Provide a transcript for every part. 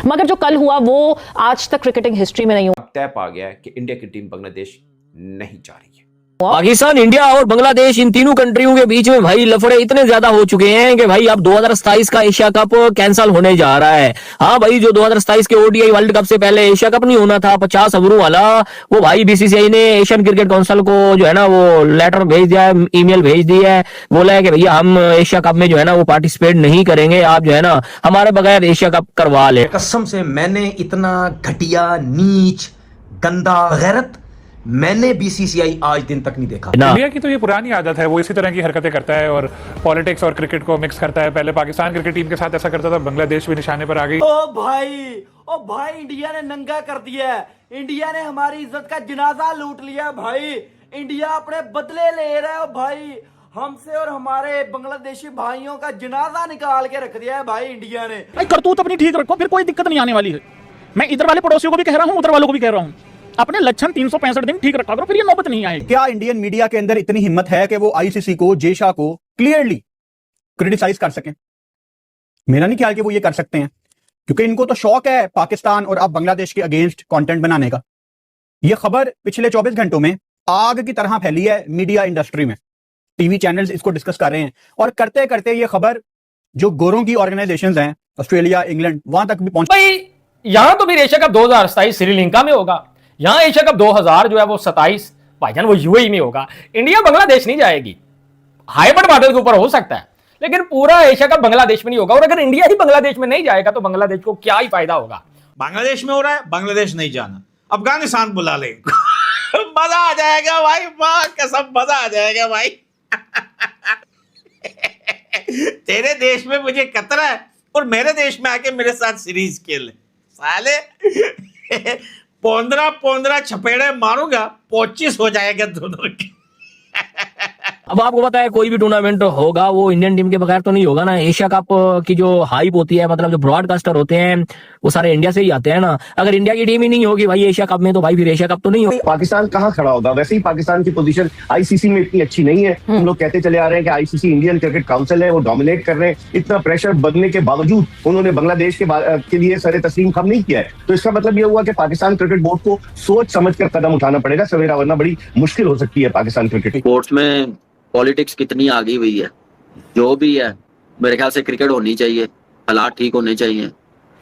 मगर जो कल हुआ वो आज तक क्रिकेटिंग हिस्ट्री में नहीं हुआ। अब तय पा गया है कि इंडिया की टीम बांग्लादेश नहीं जा रही है। पाकिस्तान, इंडिया और बांग्लादेश, इन तीनों कंट्रियों के बीच में भाई लफड़े इतने ज्यादा हो चुके हैं कि भाई अब 2027 का एशिया कप कैंसिल होने जा रहा है। हाँ भाई, जो 2027 के ओडीआई वर्ल्ड कप से पहले एशिया कप नहीं होना था 50 ओवरों वाला, वो भाई बीसीसीआई ने एशियन क्रिकेट काउंसिल को जो है ना वो लेटर भेज दिया है, ईमेल भेज दी है, बोला है कि भैया हम एशिया कप में जो है ना वो पार्टिसिपेट नहीं करेंगे, आप जो है ना हमारे बगैर एशिया कप करवा ले। कसम से मैंने इतना घटिया, नीच, गंदा, गैरत मैंने बीसीसीआई आज दिन तक नहीं देखा। इंडिया की तो ये पुरानी आदत है, वो इसी तरह की हरकतें करता है और पॉलिटिक्स और क्रिकेट को मिक्स करता है। पहले पाकिस्तान क्रिकेट टीम के साथ ऐसा करता था, बांग्लादेश भी निशाने पर आ गई। ओ भाई इंडिया ने नंगा कर दिया है, इंडिया ने हमारी इज्जत का जनाजा लूट लिया भाई। इंडिया अपने बदले ले रहा है भाई, हमसे और हमारे बांग्लादेशी भाइयों का जनाजा निकाल के रख दिया है भाई इंडिया ने। भाई करतूत अपनी ठीक रखो, फिर कोई दिक्कत नहीं आने वाली है। मैं इधर वाले पड़ोसियों को भी कह रहा हूँ, उधर वालों को भी कह रहा हूँ, अपने लक्षण 365 दिन ठीक रखा करो, फिर ये नौबत नहीं आएगी। क्या इंडियन मीडिया के अंदर इतनी हिम्मत है कि वो आईसीसी को, जेशा को क्लियरली क्रिटिसाइज कर सकें? मेरा नहीं ख्याल कि वो ये कर सकते हैं, क्योंकि इनको तो शौक है पाकिस्तान और अब बांग्लादेश के अगेंस्ट कंटेंट बनाने का। ये खबर पिछले 24 घंटों में आग की तरह फैली है मीडिया इंडस्ट्री में। टीवी चैनल्स इसको डिस्कस कर रहे हैं और करते करते ये खबर जो गोरों की ऑर्गेनाइजेशंस हैं, ऑस्ट्रेलिया, इंग्लैंड, वहां तक भी पहुंच। भाई यहां तो भी एशिया कप 2027 श्रीलंका में होगा, यहां एशिया कप 2000 जो है वो 27 भाईजान वो यूएई में होगा। इंडिया बांग्लादेश नहीं जाएगी, हाइब्रिड मॉडल के ऊपर हो सकता है, लेकिन पूरा एशिया कप बांग्लादेश में नहीं होगा। और अगर इंडिया ही बांग्लादेश में नहीं जाएगा तो बांग्लादेश को क्या ही फायदा होगा। बांग्लादेश में हो रहा है, बांग्लादेश नहीं जाना, अफगानिस्तान बुला ले मजा आ जाएगा भाई, मां कसम मजा आ जाएगा भाई तेरे देश में मुझे खतरा है और मेरे देश में आके मेरे साथ सीरीज खेल साले 15 छपेड़े मारूंगा, 25 हो जाएगा दोनों की। अब आपको पता है कोई भी टूर्नामेंट होगा वो इंडियन टीम के बगैर तो नहीं होगा ना। एशिया कप की जो हाइप होती है, मतलब जो ब्रॉडकास्टर होते हैं वो सारे इंडिया से ही आते हैं ना। अगर इंडिया की टीम ही नहीं होगी भाई एशिया कप में, तो भाई फिर एशिया कप तो नहीं होगा। पाकिस्तान कहाँ खड़ा होगा? वैसे ही पाकिस्तान की पोजीशन आईसीसी में इतनी अच्छी नहीं है। हम लोग कहते चले आ रहे हैं कि आईसीसी इंडियन क्रिकेट काउंसिल है, वो डोमिनेट कर रहे हैं। इतना प्रेशर बनने के बावजूद उन्होंने बांग्लादेश के लिए सरे तस्लीम कम नहीं किया है। तो इसका मतलब ये हुआ कि पाकिस्तान क्रिकेट बोर्ड को सोच समझ कर कदम उठाना पड़ेगा सवेरा, वरना बड़ी मुश्किल हो सकती है पाकिस्तान क्रिकेट। स्पोर्ट्स में पॉलिटिक्स कितनी आगे हुई है, जो भी है मेरे ख्याल से क्रिकेट होनी चाहिए, हालात ठीक होने चाहिए।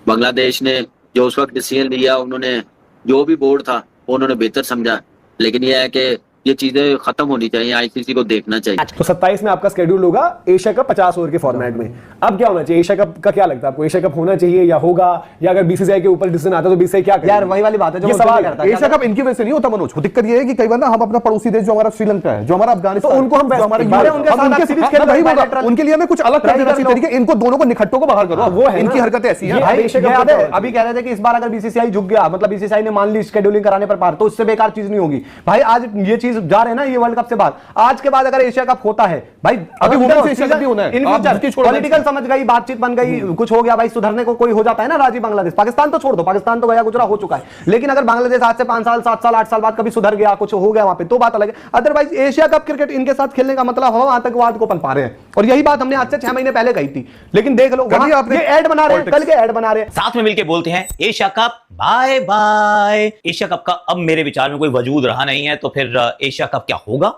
बांग्लादेश ने जो उस वक्त डिसीजन लिया, उन्होंने जो भी बोर्ड था उन्होंने बेहतर समझा, लेकिन यह है कि ये चीजें खत्म होनी चाहिए, आईसीसी को देखना चाहिए। तो 27 में आपका शेड्यूल होगा एशिया कप 50 ओवर के फॉर्मेट में। अब क्या होना चाहिए एशिया कप का? क्या लगता है आपको, एशिया कप होना चाहिए या होगा, या अगर बीसीसीआई के ऊपर डिसीजन आता तो बीसीसीआई क्या करेगी? यार वही वाली बात है जो सवाल करता है। एशिया कप इनकी वजह से नहीं होता मनोज, दिक्कत ये है कि कई बार ना हम अपना पड़ोसी देश जो हमारा श्रीलंका है, जो हमारा अफगानिस्तान, तो उनको हम उनके सीरीज खेलना नहीं होगा, उनके लिए हमें कुछ अलग कर देना चाहिए तरीके। इनको दोनों को निखट्टों को बाहर करो, वो है इनकी हरकतें ऐसी हैं। अभी कह रहे थे कि इस बार अगर बीसीसीआई झुक गया, मतलब बीसीसीआई ने मान ली शेड्यूलिंग कराने पर पार, तो उससे बेकार चीज नहीं होगी भाई। आज ये चीज जा रहे हैं ना, ये वर्ल्ड कप से बाद, आज के बाद अगर एशिया कप होता है भाई, अभी पॉलिटिकल समझ गई, बातचीत बन गई, कुछ हो गया भाई, सुधरने को कोई हो जाता है ना राजी। बांग्लादेश, पाकिस्तान तो छोड़ दो, पाकिस्तान तो गया गुजरा हो चुका है, लेकिन अगर बांग्लादेश आज से 5 साल 7 साल 8 साल बाद कभी सुधर गया, कुछ हो गया वहां पे, तो बात अलग है। अदरवाइज एशिया कप क्रिकेट इनके साथ खेलने का मतलब हम आतंकवाद को पनपा रहे हैं, और यही बात हमने आज से 6 महीने पहले कही थी। लेकिन देख लो ये ऐड बना रहे हैं, कल के ऐड बना रहे हैं, साथ में मिलकर बोलते हैं Asia cup bye bye. Asia cup का अब मेरे विचार में कोई वजूद रहा नहीं है, तो फिर एशिया कप क्या होगा?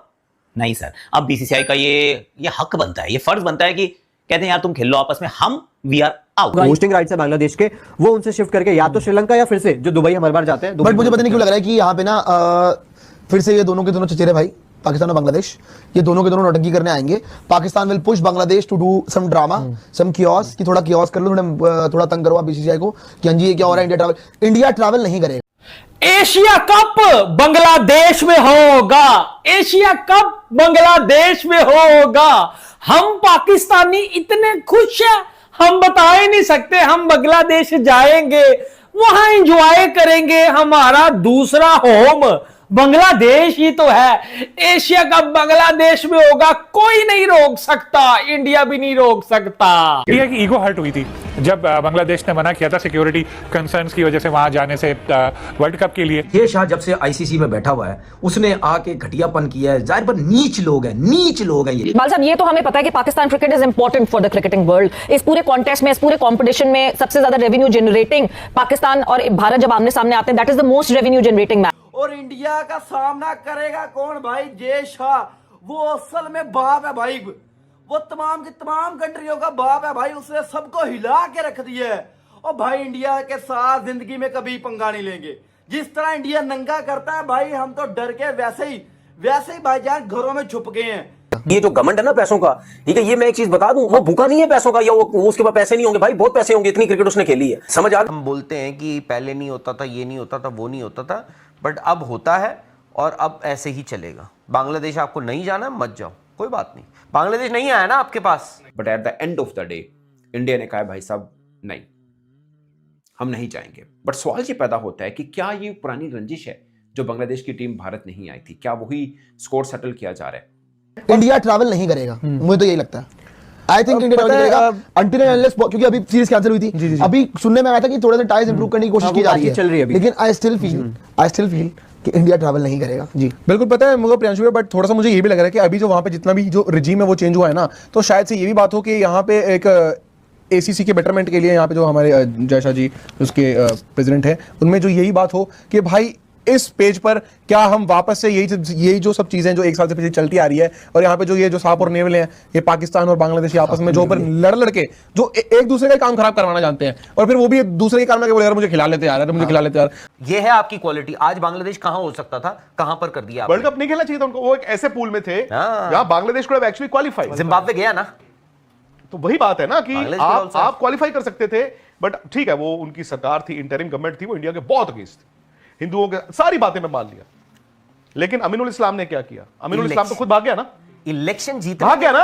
नहीं सर, अब बीसीसीआई का ये हक बनता है, ये फर्ज बनता है कि कहते हैं यार तुम खेल लो आपस में, हम we are out. Hosting rights है बांग्लादेश के, वो उनसे शिफ्ट करके या तो श्रीलंका या फिर से जो दुबई हर बार जाते हैं। बट मुझे पता नहीं क्यों लग रहा है कि यहाँ पे ना फिर से ये दोनों के दोनों चचेरे भाई पाकिस्तान और बांग्लादेश, ये दोनों के दोनों नौटंकी करने आएंगे। Pakistan will push Bangladesh to do some drama, some chaos, कि थोड़ा कियोस कर लो, थोड़ा तंग करो आप बीसीसीआई को कि हाँ जी ये क्या हो रहा है। इंडिया ट्रैवल नहीं करेगा। एशिया कप बांग्लादेश में होगा, एशिया कप बांग्लादेश में होगा। हम पाकिस्तानी इतने खुश हैं, हम बता ही नहीं सकते। हम बांग्लादेश जाएंगे, वहां एंजॉय करेंगे, हमारा दूसरा होम बांग्लादेश ही तो है। एशिया कप बांग्लादेश में होगा, कोई नहीं रोक सकता, इंडिया भी नहीं रोक सकता। इंडिया की ईगो हर्ट हुई थी जब बांग्लादेश ने मना किया था सिक्योरिटी कंसर्न्स की वजह से वहां जाने से वर्ल्ड कप के लिए। ये शाह जब से आईसीसी में बैठा हुआ है उसने आके घटियापन किया है। जाहिर पर नीच लोग हैं ये। इकबाल साहब, ये तो हमें पता है कि Pakistan cricket is important for the cricketing world. इस पूरे कॉन्टेस्ट में, इस पूरे कंपटीशन में सबसे ज्यादा रेवेन्यू जनरेटिंग पाकिस्तान और भारत जब आमने सामने आते हैं, that is the most revenue generating match. और इंडिया का सामना करेगा कौन भाई? जय शाह, वो असल में बाप है भाई, वो तमाम की तमाम कंट्रियों का बाप है भाई। उसने सबको हिला के रख दिया है। और भाई इंडिया के साथ जिंदगी में कभी पंगा नहीं लेंगे। जिस तरह इंडिया नंगा करता है भाई, हम तो डर के वैसे ही भाईजान घरों में छुप गए हैं। ये जो घमंड है ना पैसों का, ठीक है, ये मैं एक चीज बता दूं, वो भूखा नहीं है पैसों का, या वो उसके पास पैसे नहीं होंगे भाई, बहुत पैसे होंगे, इतनी क्रिकेट उसने खेली है, समझ आ। हम बोलते हैं कि पहले नहीं होता था, ये नहीं होता था, वो नहीं होता था, बट अब होता है और अब ऐसे ही चलेगा। बांग्लादेश आपको नहीं जाना, मत जाओ, कोई बात नहीं, बांग्लादेश नहीं आया ना आपके पास। But at the end of the day India ने कहा भाई साहब नहीं, हम नहीं जाएंगे। बट सवाल ये पैदा होता है कि क्या ये पुरानी रंजिश है जो बांग्लादेश की टीम भारत नहीं आई थी, क्या वही स्कोर सेटल किया जा रहा है? इंडिया ट्रैवल नहीं करेगा, मुझे तो यही लगता है। आई थिंक इंडिया ट्रैवल करेगा अंटिल एंड अनलेस, क्योंकि अभी सीरीज कैंसिल हुई थी। अभी सुनने में आया था कि थोड़ा सा टाइज इंप्रूव करने की कोशिश की जा रही है, लेकिन आई स्टिल फील कि इंडिया ट्रैवल नहीं करेगा। जी बिल्कुल पता है मुझे प्रियांशु है, बट थोड़ा सा मुझे ये भी लग रहा है कि अभी जो वहां पे जितना भी जो रिजीम है वो चेंज हुआ है ना, तो शायद से ये भी बात हो कि यहाँ पे एक एसीसी के बेटरमेंट के लिए यहाँ पे जो हमारे जयशाह जी उसके प्रेसिडेंट हैं, उनमें जो यही बात हो कि भाई इस पेज पर क्या हम वापस से यही जो सब चीजें जो एक साल से पीछे चलती आ रही है, और यहाँ पे जो ये जो साप और नेवल हैं, ये पाकिस्तान और बांग्लादेश आपस में जो ऊपर लड़ के जो एक दूसरे का काम खराब करवाना जानते हैं, और फिर वो भी दूसरे के काम में बोले यार मुझे खिला लेते यार, मुझे खिला लेते यार। ये है आपकी क्वालिटी। आज बांग्लादेश कहां हो सकता था, कहां पर कर दिया। वर्ल्ड कप नहीं खेलना चाहिए था उनको, वो एक ऐसे पूल में थे जहां बांग्लादेश को एक्चुअली क्वालिफाई। जिम्बाब्वे गया ना, तो वही बात है ना कि आप क्वालिफाई कर सकते थे, बट ठीक है वो उनकी सरकार थी, इंटरिम गवर्नमेंट थी, वो इंडिया के बहुत अगेंस्ट थी, हिंदुओं के सारी बातें मैं मान लिया, लेकिन अमीनुल इस्लाम ने क्या किया? अमीनुल इस्लाम तो खुद भाग गया ना, इलेक्शन जीत भाग गया ना।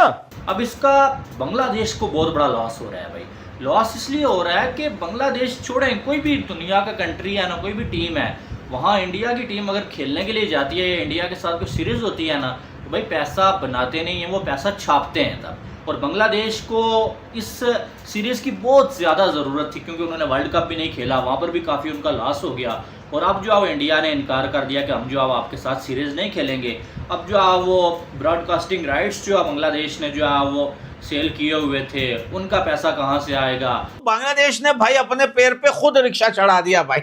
अब इसका बांग्लादेश को बहुत बड़ा लॉस हो रहा है भाई। लॉस इसलिए हो रहा है कि बांग्लादेश छोड़ें, कोई भी दुनिया का कंट्री है ना, कोई भी टीम है, वहाँ इंडिया की टीम अगर खेलने के लिए जाती है या इंडिया के साथ कोई सीरीज होती है ना, तो भाई पैसा बनाते नहीं है, वो पैसा छापते हैं तब। और बांग्लादेश को इस सीरीज़ की बहुत ज़्यादा ज़रूरत थी, क्योंकि उन्होंने वर्ल्ड कप भी नहीं खेला, वहाँ पर भी काफ़ी उनका लॉस हो गया। और अब जो है इंडिया ने इनकार कर दिया कि हम जो है आपके साथ सीरीज़ नहीं खेलेंगे। अब जो है वो ब्रॉडकास्टिंग राइट्स जो है बांग्लादेश ने जो है वो सेल किए हुए थे, उनका पैसा कहाँ से आएगा? बांग्लादेश ने भाई अपने पैर पे खुद रिक्शा चढ़ा दिया भाई।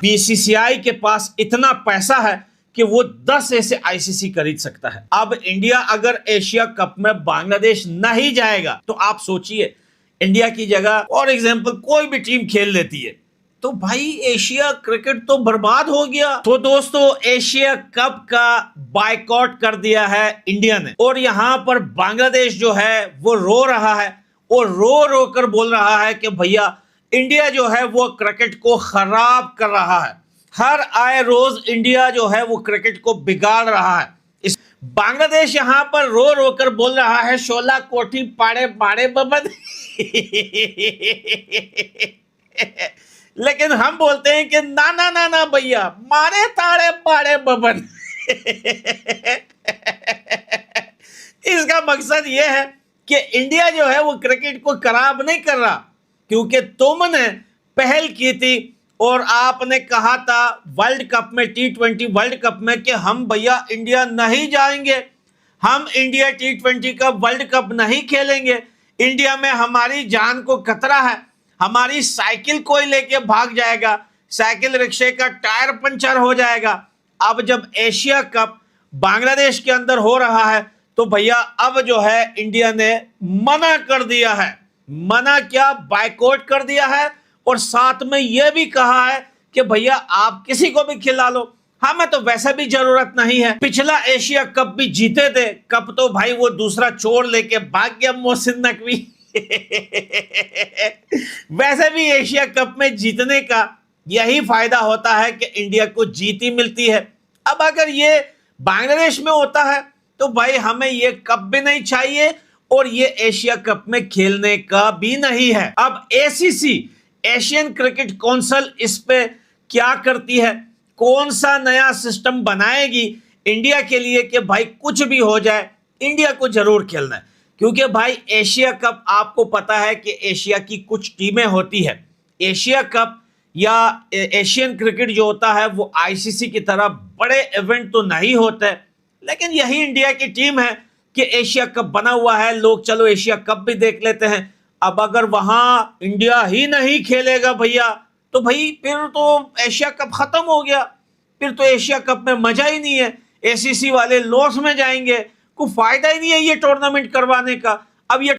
बीसीसीआई के पास इतना पैसा है कि वो 10 ऐसे आईसीसी खरीद सकता है। अब इंडिया अगर एशिया कप में बांग्लादेश नहीं जाएगा तो आप सोचिए, इंडिया की जगह फॉर एग्जांपल कोई भी टीम खेल लेती है तो भाई एशिया क्रिकेट तो बर्बाद हो गया। तो दोस्तों एशिया कप का बायकॉट कर दिया है इंडिया ने, और यहां पर बांग्लादेश जो है वो रो रहा है और रो कर बोल रहा है कि भैया इंडिया जो है वो क्रिकेट को खराब कर रहा है, हर आए रोज इंडिया जो है वो क्रिकेट को बिगाड़ रहा है। इस बांग्लादेश यहां पर रो कर बोल रहा है, शोला कोठी पाड़े पाड़े बबन। लेकिन हम बोलते हैं कि ना ना ना ना भैया, मारे ताड़े पाड़े बबन। इसका मकसद यह है कि इंडिया जो है वो क्रिकेट को खराब नहीं कर रहा, क्योंकि तुमने पहल की थी और आपने कहा था वर्ल्ड कप में, T20 वर्ल्ड कप में, कि हम भैया इंडिया नहीं जाएंगे, हम इंडिया T20 का वर्ल्ड कप नहीं खेलेंगे, इंडिया में हमारी जान को खतरा है, हमारी साइकिल कोई लेके भाग जाएगा, साइकिल रिक्शे का टायर पंचर हो जाएगा। अब जब एशिया कप बांग्लादेश के अंदर हो रहा है तो भैया अब जो है इंडिया ने मना कर दिया है, मना क्या, बायकॉट कर दिया है, और साथ में यह भी कहा है कि भैया आप किसी को भी खिला लो, हमें तो वैसे भी जरूरत नहीं है। पिछला एशिया कप भी जीते थे, कप तो भाई वो दूसरा चोर लेके भाग गया मोहसिन नकवी। वैसे भी एशिया कप में जीतने का यही फायदा होता है कि इंडिया को जीत ही मिलती है। अब अगर ये बांग्लादेश में होता है तो भाई हमें ये कप भी नहीं चाहिए और ये एशिया कप में खेलने का भी नहीं है। अब एसीसी एशियन क्रिकेट काउंसिल इस पे क्या करती है, कौन सा नया सिस्टम बनाएगी इंडिया के लिए कि भाई कुछ भी हो जाए इंडिया को जरूर खेलना है। क्योंकि भाई एशिया कप आपको पता है कि एशिया की कुछ टीमें होती है। एशिया कप या एशियन क्रिकेट जो होता है वो आईसीसी की तरह बड़े इवेंट तो नहीं होते, लेकिन यही इंडिया की टीम है कि एशिया कप बना हुआ है, लोग चलो एशिया कप भी देख लेते हैं। अब अगर वहां इंडिया ही नहीं खेलेगा भैया तो भाई फिर तो एशिया कप खत्म हो गया, फिर तो एशिया कप में मजा ही नहीं है। एसीसी वाले लॉस में जाएंगे, कोई फायदा ही नहीं है ये टूर्नामेंट करवाने का। अब ये